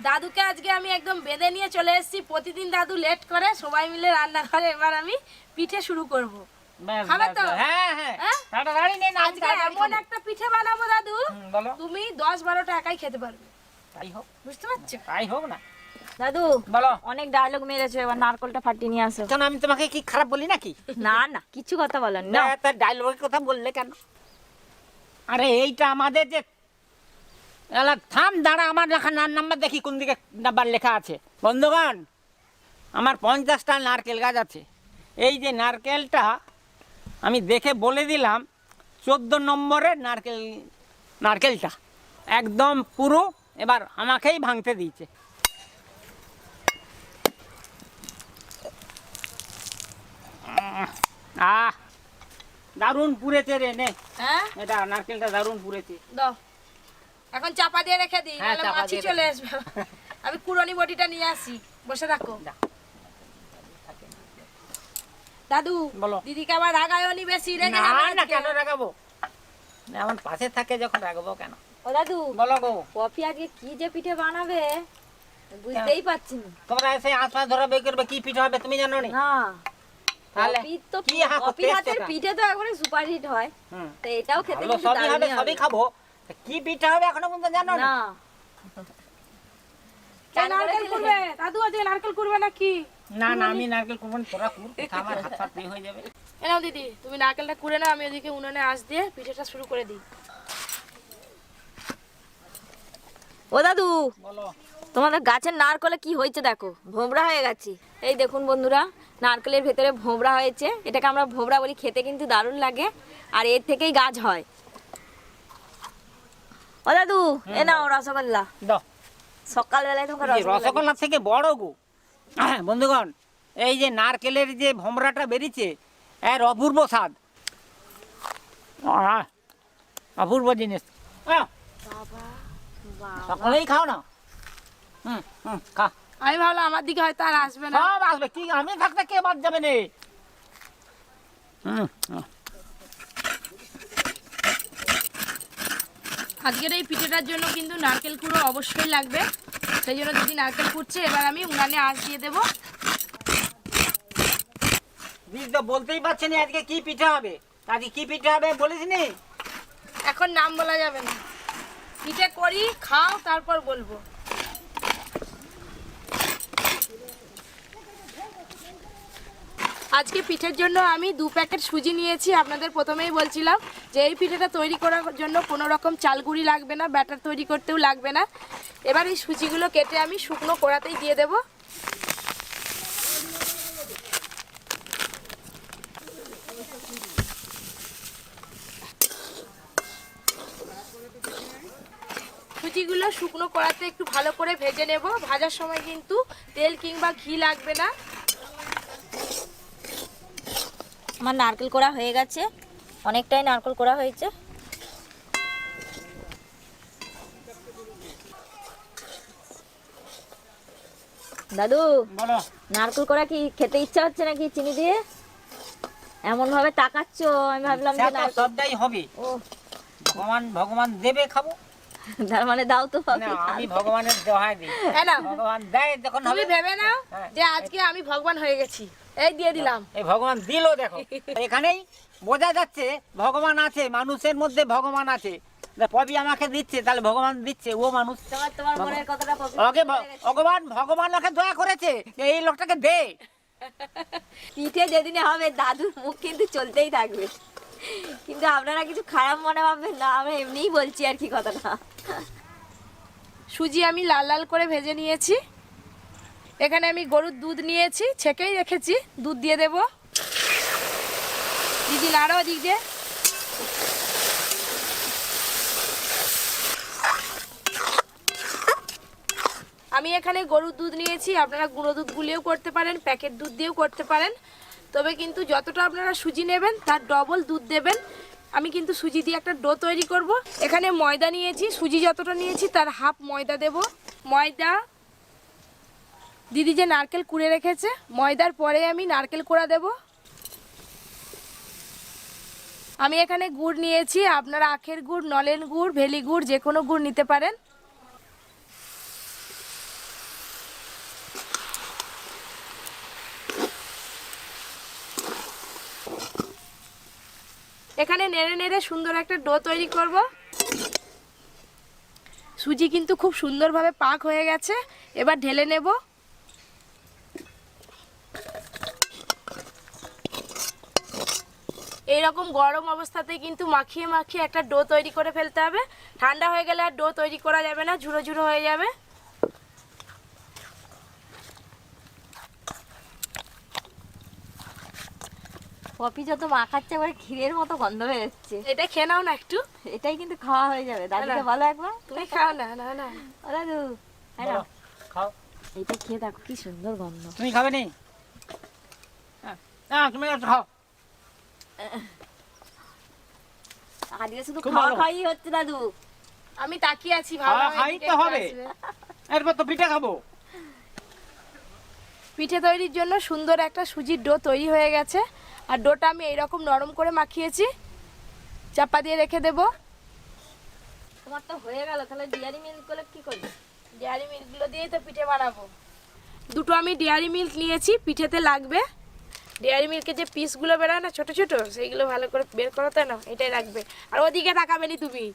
দাদুকে আজকে আমি একদম বেঁধে নিয়ে চলে এসেছি। প্রতিদিন দাদু লেট করে, সবাই মিলে রান্না করে। এবার আমি পিঠে শুরু করব। খাবে তো? হ্যাঁ হ্যাঁ, তাড়াতাড়ি নে না। আজকে এমন একটা পিঠে বানাবো দাদু, তুমি 10-12টা একাই খেতে পারবে। তাই হোক, বুঝতে পারছো? তাই হোক না। দাদু বলো। অনেক ডায়লগ মেরেছো, এবার নারকেলটা ফাটিয়ে নিয়ে আসো। কেন আমি তোমাকে কি খারাপ বলি নাকি? না না, কিছু কথা বলেন না। তার ডায়লগের কথা বললে কেন? আরে এইটা আমাদের যে থাম, দাঁড়া, আমার লেখা নাম্বার দেখি কোন দিকে নাম্বার লেখা আছে। বন্ধুগণ, আমার 50টা নারকেল গাছ আছে। এই যে নারকেলটা আমি দেখে বলে দিলাম 14 নম্বরের নারকেলটা একদম পুরো। এবার আমাকেই ভাঙতে দিয়েছে। দারুণ পুড়েছে রে, নে। হ্যাঁ, এটা নারকেলটা দারুণ পুড়েছে। দাও, এখন চাপা দিয়ে রেখে দিই, হ্যাঁ, নাহলে চাপা মাছি দিয়ে চলে আসবে। আমি কুড়নি বটিটা নিয়ে আসি, বসে থাকো। দাদু বলো। দিদিকে আবার রাগায়নি বেশি, রেগে না যাবে না, আজকে। কেন রাগাবো? আমার পাশে থাকে যখন রাগাবো কেন? ও দাদু, বলো গো। কফি আজকে কি যে পিঠে বানাবে বুঝতেই পারছি না। তোমরা এসে আশপাশ ধরা বের করবে কি পিঠে হবে তুমি জানো নি? না, তাহলে কফি তো কি কফি হাতের পিঠে তো একবারে সুপার হিট হয়। তো এটাও খেতে ভালো কিন্তু সবই হবে, দারুণ সবই খাবো। তা কি পিঠে হবে এখনো পর্যন্ত জানো না? না। নারকেল করবে দাদু, আজকে নারকেল করবে নাকি? না না, আমি নারকেল করবো না, তোরা কুর, আমার হাত পা ফ্রি হয়ে যাবে। এনাও দিদি, তুমি নারকেলটা কুড়ে নাও, আমি ওদিকে উনুনে আঁচ দিয়ে পিঠেটা শুরু করে দিই। ও দাদু, বলো। তোমাদের গাছের নারকেলে কি হয়েছে দেখো, ভোমরা হয়ে গেছে। এই দেখুন বন্ধুরা, নারকেলের ভেতরে ভোমরা হয়েছে। এটাকে আমরা ভোমরা বলি, খেতে কিন্তু দারুণ লাগে। আর এর থেকেই গাছ হয়। ও দাদু, এ নাও রসগোল্লা। দাও। সকালবেলায় তোমাকে রসগোল্লা থেকে বড় গো। বন্ধুগণ, এই যে নারকেলের যে ভোমরাটা বেরিয়েছে, এর অপূর্ব স্বাদ, অপূর্ব জিনিস। সকলেই খাও না। খা। আমি ভাবলাম আমার দিকে হয়তো আর আসবে না। সব আসবে, কি আমি থাকতে কে বাদ যাবে নে। আজকের এই পিঠেটার জন্য কিন্তু নারকেল কুড়ো অবশ্যই লাগবে। সেই জন্য দিদি নারকেল কুড়ছে। এবার আমি উনানে আঁচ দিয়ে দেবো। দিদি তো বলতেই পারছে না আজকে কি পিঠে হবে। আজকে কি পিঠে হবে বলিস নি? এখন নাম বলা যাবে না, পিঠে করি খাও তারপর বলবো। আজকে পিঠের জন্য আমি 2 প্যাকেট সুজি নিয়েছি। আপনাদের প্রথমেই বলছিলাম যে এই পিঠেটা তৈরি করার জন্য কোনো রকম চালগুড়ি লাগবে না, ব্যাটার তৈরি করতেও লাগবে না। এবার এই সুজিগুলো কেটে আমি শুকনো কড়াতেই দিয়ে দেব। সুজিগুলো শুকনো কড়াতে একটু ভালো করে ভেজে নেব। ভাজার সময় কিন্তু তেল কিংবা ঘি লাগবে না। আমার নারকেল কোড়া হয়ে গেছে, অনেকটাই নারকেল কোড়া হয়েছে। দাদু, বলো। নারকেল কোড়া কি খেতে ইচ্ছা হচ্ছে নাকি চিনি দিয়ে? এমন ভাবে তাকাচ্ছ, আমি ভাবলাম যে সবটাই হবে। ও ভগবান দেবে, খাবো। তার মানে দাও তো। আমি ভগবানের দোহাই দিই। ভগবান দেয় যখন তুমি ভেবে নাও যে আজকে আমি ভগবান হয়ে গেছি, এই দিয়ে দিলাম। এই ভগবান দিল, দেখো এখানেই বোঝা যাচ্ছে ভগবান আছে, মানুষের মধ্যে ভগবান আছে। পবি আমাকে দিচ্ছে, তাহলে ভগবান দিচ্ছে, ও মানুষ। তোমার মনের কথাটা ওকে ভগবান ওকে দয়া করেছে, এই লোকটাকে দে। পিঠে যেদিনে হবে দাদুর মুখ কিন্তু চলতেই থাকবে। কিন্তু আপনারা কিছু খারাপ মনে ভাববেন না, আমি এমনিই বলছি আর কি কথাটা। সুজি আমি লাল লাল করে ভেজে নিয়েছি। এখানে আমি গরুর দুধ নিয়েছি, ছেঁকেই রেখেছি, দুধ দিয়ে দেব। দিদি নাড়ো দিক দিয়ে। আমি এখানে গরুর দুধ নিয়েছি, আপনারা গুঁড়ো দুধ গুলিয়েও করতে পারেন, প্যাকেট দুধ দিয়েও করতে পারেন। তবে কিন্তু যতটা আপনারা সুজি নেবেন তার ডবল দুধ দেবেন। আমি কিন্তু সুজি দিয়ে একটা ডো তৈরি করব। এখানে ময়দা নিয়েছি, সুজি যতটা নিয়েছি তার হাফ ময়দা দেব। ময়দা, দিদি যে নারকেল কুড়ে রেখেছে, ময়দার পরে আমি নারকেল কোড়া দেব। আমি এখানে গুড় নিয়েছি, আপনারা আখের গুড়, নলেন গুড়, ভেলি গুড় যে কোনো গুড় নিতে পারেন। এখানে নেড়ে নেড়ে সুন্দর একটা ডো তৈরি করব। সুজি কিন্তু খুব সুন্দরভাবে পাক হয়ে গেছে, এবার ঢেলে নেব। এইরকম গরম অবস্থাতেই কিন্তু মাখিয়ে মাখিয়ে একটা ডো তৈরি করে ফেলতে হবে। ঠান্ডা হয়ে গেলে আর ডো তৈরি করা যাবে না, ঝুড়ো ঝুড়ো হয়ে যাবে। পপি যত মাখাচ্ছে এবার ক্ষীরের মতো গন্ধ হয়ে যাচ্ছে। এটা খেয়ে নাও না একটু। এটাই কিন্তু খাওয়া হয়ে যাবে। দাদুকে বলো একবার। তুমি খাও না। না না ও দাদু, হ্যাঁ বলো, খাও। এটা খেয়ে দেখো কি সুন্দর গন্ধ। তুমি খাবে নি? হ্যাঁ তুমি খাও। আজকে শুধু খুব খাওয়া ভালো। খাওয়াই হচ্ছে দাদু। আমি তাকিয়ে আছি, ভালো খাইতে হবে। এরপর তো পিঠে খাবো। পিঠে তৈরির জন্য সুন্দর একটা সুজির ডো তৈরি হয়ে গেছে। আর ডোটা আমি এইরকম নরম করে মাখিয়েছি, চাপা দিয়ে রেখে দেব। তোমার তো হয়ে গেল, তাহলে ডেয়ারি মিল্ক গুলো কি করবে? ডেয়ারি মিল্কগুলো দিয়েই তো পিঠে বানাবো। দুটো আমি ডেয়ারি মিল্ক নিয়েছি, পিঠেতে লাগবে। ডেয়ারি মিল্কের যে পিসগুলো বেরোয় না ছোট ছোট, সেইগুলো ভালো করে বের করতে না, এটাই রাখবে। আর ওদিকে তাকাবে নি তুমি।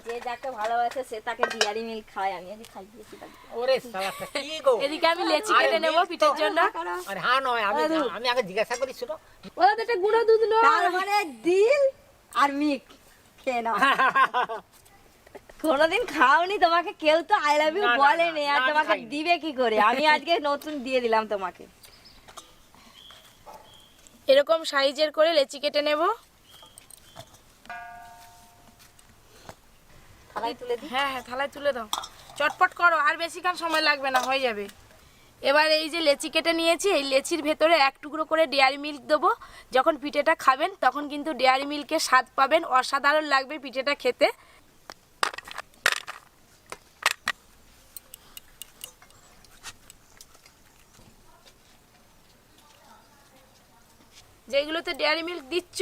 যে যাকে ভালোবাসে সে তাকে ডেয়ারি মিল্ক খাওয়ায়। আমি আজ খাই দিয়েছি তাকে। ওরে শালাটা কি গো। এদিকে আমি লেচি আরে কেটে নেব milk পিঠের তো- জন্য। আরে হ্যাঁ নয়, আমি আগে জিজ্ঞাসা করেছিল। ওরা তো একটা গুঁড়ো দুধ তার নয়। মানে দিল আর মিক খেয়ে নাও। কোনোদিন খাওনি, তোমাকে কেউ তো আই লাভ ইউ না, না, বলেনি, না, আর আমি তোমাকে খাইনি। দিবে কি করে? আমি আজকে নতুন দিয়ে দিলাম তোমাকে। এরকম সাইজের করে লেচি কেটে নেব। থালায় তুলে দিই। হ্যাঁ হ্যাঁ, থালায় তুলে দাও। চটপট করো, আর বেশিক্ষণ সময় লাগবে না, হয়ে যাবে। এবার এই যে লেচি কেটে নিয়েছি, এই লেচির ভেতরে এক টুকরো করে ডেয়ারি মিল্ক দেবো। যখন পিঠেটা খাবেন তখন কিন্তু ডেয়ারি মিল্কের স্বাদ পাবেন, অসাধারণ লাগবে পিঠেটা খেতে। যেগুলোতে ডেয়ারি মিল্ক দিচ্ছ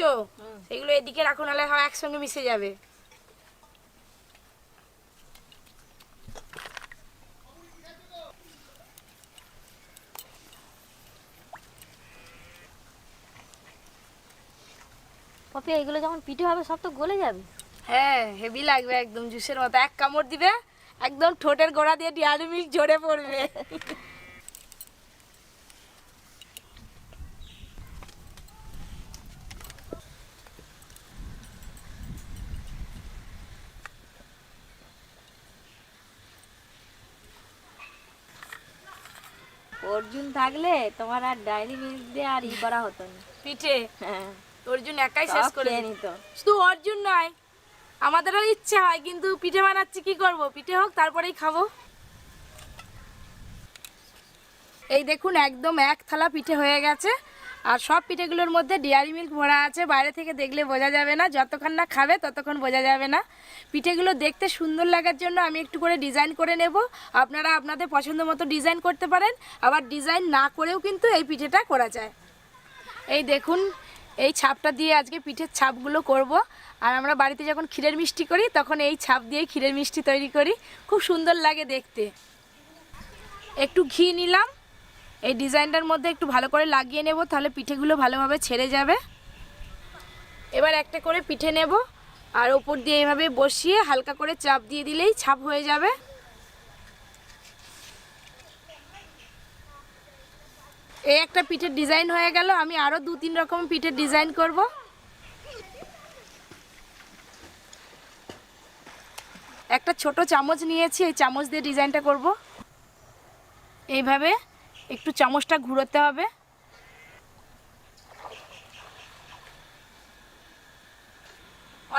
সেগুলো এদিকে রাখো, নাহলে হয় একসঙ্গে মিশে যাবে। পপি এগুলো যখন পিঠে হবে সব তো গলে যাবে। হ্যাঁ, হেভি লাগবে, একদম জুসের মতো। এক কামড় দিবে, একদম ঠোঁটের গোড়া দিয়ে ডেয়ারি মিল্ক ঝরে পড়বে। অর্জুন থাকলে তোমার আর ডায়েরি মিল্ক দিয়ে আর ই করা হতো না। পিঠে হ্যাঁ, অর্জুন একাই শেষ করে খেয়ে দিত। নিত। শুধু অর্জুন নয়, আমাদেরও ইচ্ছে হয়, কিন্তু পিঠে বানাচ্ছি, কি করব, পিঠে হোক তারপরেই খাবো। এই দেখুন, একদম এক থালা পিঠে হয়ে গেছে। আর সব পিঠেগুলোর মধ্যে ডেয়ারি মিল্ক ভরা আছে। বাইরে থেকে দেখলে বোঝা যাবে না, যতক্ষণ না খাবে ততক্ষণ বোঝা যাবে না। পিঠেগুলো দেখতে সুন্দর লাগার জন্য আমি একটু করে ডিজাইন করে নেব। আপনারা আপনাদের পছন্দ মতো ডিজাইন করতে পারেন, আবার ডিজাইন না করেও কিন্তু এই পিঠেটা করা যায়। এই দেখুন, এই ছাপটা দিয়ে আজকে পিঠের ছাপগুলো করব। আর আমরা বাড়িতে যখন ক্ষীরের মিষ্টি করি তখন এই ছাপ দিয়ে ক্ষীরের মিষ্টি তৈরি করি, খুব সুন্দর লাগে দেখতে। একটু ঘি নিলাম, এই ডিজাইনটার মধ্যে একটু ভালো করে লাগিয়ে নেব, তাহলে পিঠেগুলো ভালোভাবে ছেড়ে যাবে। এবার একটা করে পিঠে নেব, আর ওপর দিয়ে এইভাবে বসিয়ে হালকা করে চাপ দিয়ে দিলেই ছাপ হয়ে যাবে। এই একটা পিঠের ডিজাইন হয়ে গেল। আমি আরও 2-3 রকম পিঠের ডিজাইন করব। একটা ছোট চামচ নিয়েছি, এই চামচ দিয়ে ডিজাইনটা করব। এইভাবে একটু চামচটা ঘুরোতে হবে।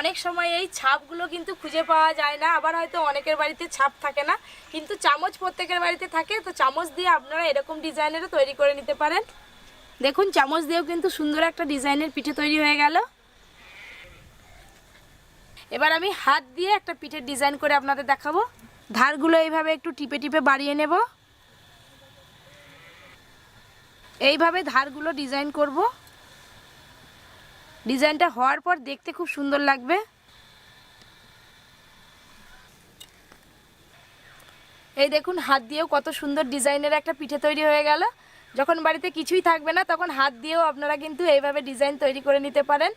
অনেক সময় এই ছাপগুলো কিন্তু খুঁজে পাওয়া যায় না, আবার হয়তো অনেকের বাড়িতে ছাপ থাকে না, কিন্তু চামচ প্রত্যেকের বাড়িতে থাকে। তো চামচ দিয়ে আপনারা এরকম ডিজাইনেরও তৈরি করে নিতে পারেন। দেখুন, চামচ দিয়েও কিন্তু সুন্দর একটা ডিজাইনের পিঠে তৈরি হয়ে গেল। এবার আমি হাত দিয়ে একটা পিঠের ডিজাইন করে আপনাদের দেখাবো। ধারগুলো এইভাবে একটু টিপে টিপে বাড়িয়ে নেব। এইভাবে ধারগুলো ডিজাইন করব। ডিজাইনটা হওয়ার পর দেখতে খুব সুন্দর লাগবে। এই দেখুন হাত দিয়েও কত সুন্দর ডিজাইনের একটা পিঠে তৈরি হয়ে গেল। যখন বাড়িতে কিছুই থাকবে না তখন হাত দিয়েও আপনারা কিন্তু এইভাবে ডিজাইন তৈরি করে নিতে পারেন।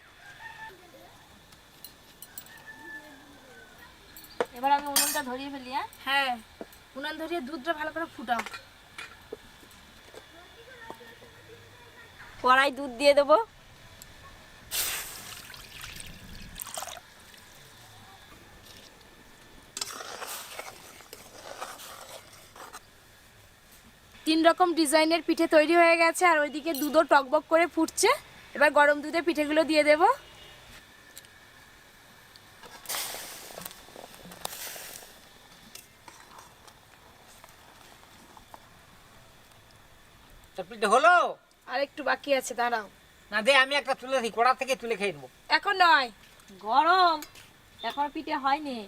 এবার আমি উনুনটা ধরিয়ে ফেলি। হ্যাঁ, উনান ধরিয়ে দুধটা ভালো করে ফুটাও। কড়াই দুধ দিয়ে দেবো। তিন রকম ডিজাইনের পিঠে তৈরি হয়ে গেছে আর ওইদিকে দুধও টকবক করে ফুটছে। এবার গরম দুধে পিঠেগুলো দিয়ে দেব। পিঠে হলো? আর একটু বাকি আছে, দাঁড়াও। না দে, আমি একটা তুলে দিই, কড়া থেকে তুলে খেয়ে নেবো। এখন নয়, গরম, এখন পিঠে হয়নি।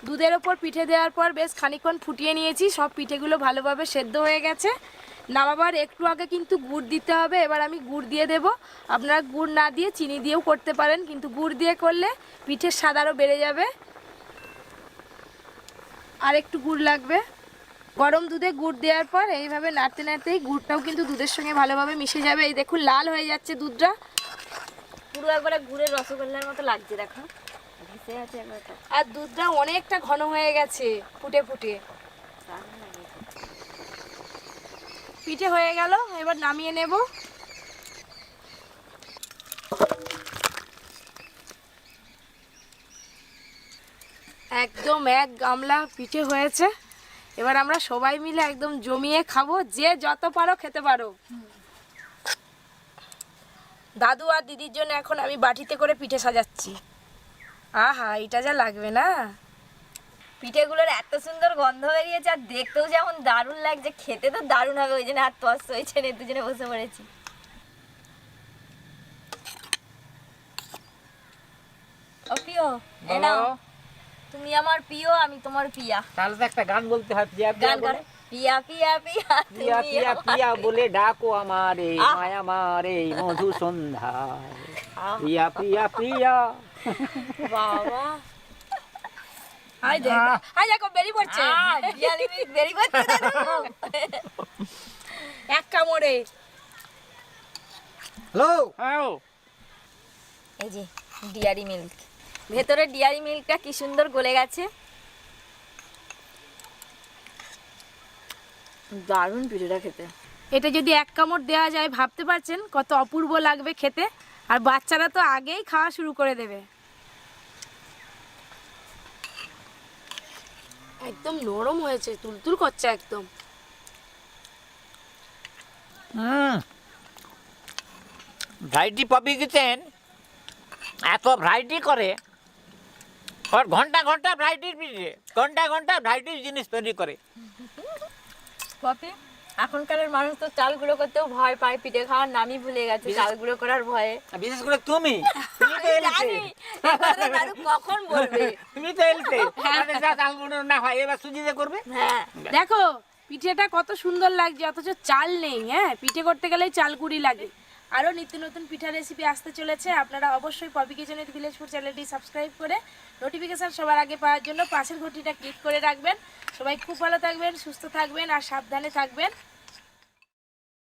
দুধের ওপর পিঠে দেওয়ার পর বেশ খানিকক্ষণ ফুটিয়ে নিয়েছি। সব পিঠেগুলো ভালোভাবে সেদ্ধ হয়ে গেছে। নামাবার একটু আগে কিন্তু গুড় দিতে হবে। এবার আমি গুড় দিয়ে দেব। আপনারা গুড় না দিয়ে চিনি দিয়েও করতে পারেন, কিন্তু গুড় দিয়ে করলে পিঠের স্বাদ আরও বেড়ে যাবে। আর একটু গুড় লাগবে। গরম দুধে গুড় দেওয়ার পর এইভাবে নাড়তে নাড়তেই গুড়টাও কিন্তু দুধের সঙ্গে ভালোভাবে মিশে যাবে। এই দেখুন লাল হয়ে যাচ্ছে দুধটা, পুরো একবারে গুড়ের রসগোল্লার মতো লাগছে, দেখো ভেসে আছে একবারটা। আর দুধটা অনেকটা ঘন হয়ে গেছে ফুটে ফুটে। পিঠে হয়ে গেল, এবার নামিয়ে নেব। একদম এক গামলা পিঠে হয়েছে। এবার আমরা সবাই মিলে একদম জমিয়ে খাবো, যে যত পারো খেতে পারো। দাদু আর দিদির জন্য এখন আমি বাটিতে করে পিঠে সাজাচ্ছি। আহা, এটা যা লাগবে না। পিঠেগুলোর এত সুন্দর গন্ধ বেরিয়েছে আর দেখতেও যেমন দারুণ লাগছে, খেতে তো দারুণ হবে। ওই জন্য হাত তস হয়েছে, দুজনে বসে পড়েছি। ও প্রিয়, এ নাও, তুমি আমার প্রিয়, আমি তোমার পিয়া। তাহলে তো একটা গান বলতে হয়, পিয়া পিয়া গান বলে। করে, পিয়া পিয়া পিয়া পিয়া তুমি পিয়া আমার। পিয়া বলে ডাকো আমারে, মায়া মারে মধু সন্ধ্যায়। পিয়া পিয়া পিয়া। বাবা, হাই দেখ, হাই দেখো বেরিয়ে পড়ছে। বিয়ালি মিনিট দেরি করতে দাও। এক কামড়ে। Hello, hello. এই যে ডিয়ারি মিল্ক, ভেতরে ডিয়ারি মিল্কটা কি সুন্দর গলে গেছে। দারুণ পিঠেটা খেতে। এটা যদি এক কামড় দেওয়া যায়, ভাবতে পারছেন কত অপূর্ব লাগবে খেতে। আর বাচ্চারা তো আগেই খাওয়া শুরু করে দেবে। একদম নরম হয়েছে, তুলতুল করছে একদম। ভ্যারাইটি পপি কিচেন এত ভ্যারাইটি করে, আর ঘন্টা ঘন্টা ভ্যারাইটির পিঠে, ঘন্টা ঘন্টা ভ্যারাইটির জিনিস তৈরি করে। পপি, এখনকার মানুষ তো চাল গুঁড়ো করতেও ভয় পায়, পিঠে খাওয়ার নামই ভুলে গেছে চাল গুঁড়ো করার ভয়ে। বিশেষ করে তুমি তুমি তো এলতে, দাদু কখন বলবে? তুমি তো এলতে, মানে যা চাল গুঁড়ো না হয় এবার সুজি দিয়ে করবে। হ্যাঁ, দেখো পিঠেটা কত সুন্দর লাগছে, অথচ চাল নেই। হ্যাঁ, পিঠে করতে গেলেই চাল গুঁড়ি লাগে। আরও নিত্য নতুন পিঠা রেসিপি আসতে চলেছে। আপনারা অবশ্যই পপি কিচেনের ভিলেজ ফুড চ্যানেলটি সাবস্ক্রাইব করে নোটিফিকেশান সবার আগে পাওয়ার জন্য পাশের ঘটিটা ক্লিক করে রাখবেন। সবাই খুব ভালো থাকবেন, সুস্থ থাকবেন আর সাবধানে থাকবেন।